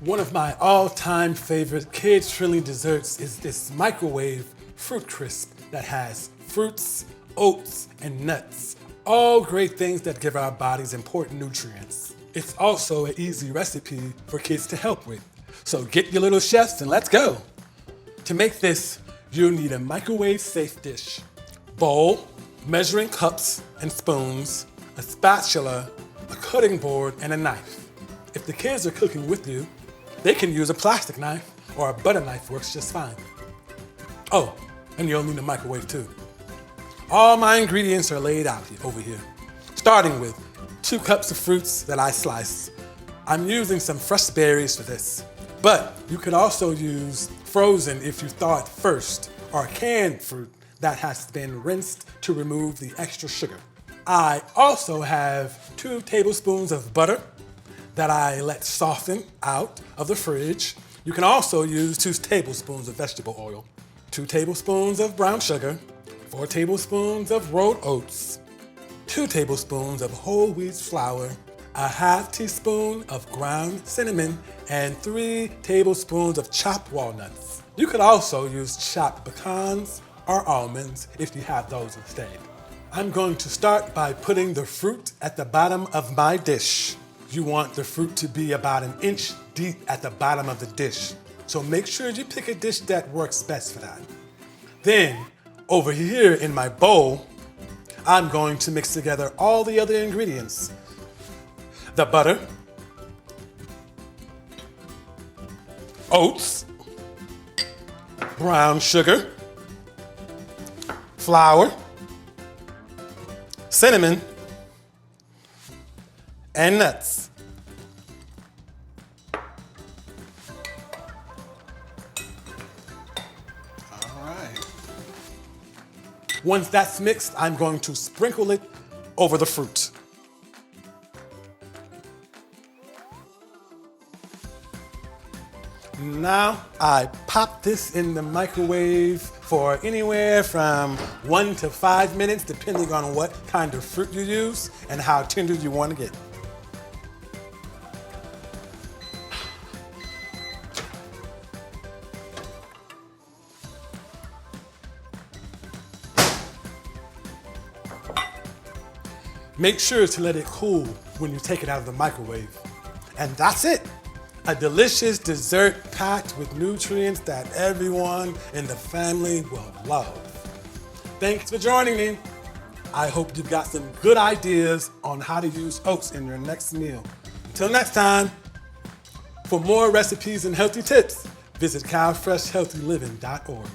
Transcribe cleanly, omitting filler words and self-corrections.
One of my all-time favorite kids-friendly desserts is this microwave fruit crisp that has fruits, oats, and nuts. All great things that give our bodies important nutrients. It's also an easy recipe for kids to help with. So get your little chefs and let's go. To make this, you'll need a microwave-safe dish, bowl, measuring cups and spoons, a spatula, a cutting board, and a knife. If the kids are cooking with you, they can use a plastic knife or a butter knife works just fine. Oh, and you'll need a microwave too. All my ingredients are laid out over here, starting with 2 cups of fruits that I sliced. I'm using some fresh berries for this, but you could also use frozen if you thaw it first, or canned fruit that has been rinsed to remove the extra sugar. I also have 2 tablespoons of butter that I let soften out of the fridge. You can also use 2 tablespoons of vegetable oil, 2 tablespoons of brown sugar, 4 tablespoons of rolled oats, 2 tablespoons of whole wheat flour, a half teaspoon of ground cinnamon, and 3 tablespoons of chopped walnuts. You could also use chopped pecans or almonds if you have those instead. I'm going to start by putting the fruit at the bottom of my dish. You want the fruit to be about 1 inch deep at the bottom of the dish. So make sure you pick a dish that works best for that. Then, over here in my bowl, I'm going to mix together all the other ingredients. The butter, oats, brown sugar, flour, cinnamon, and nuts. All right. Once that's mixed, I'm going to sprinkle it over the fruit. Now I pop this in the microwave for anywhere from 1 to 5 minutes, depending on what kind of fruit you use and how tender you want to get. Make sure to let it cool when you take it out of the microwave. And that's it. A delicious dessert packed with nutrients that everyone in the family will love. Thanks for joining me. I hope you've got some good ideas on how to use oats in your next meal. Until next time, for more recipes and healthy tips, visit CalFreshHealthyLiving.org.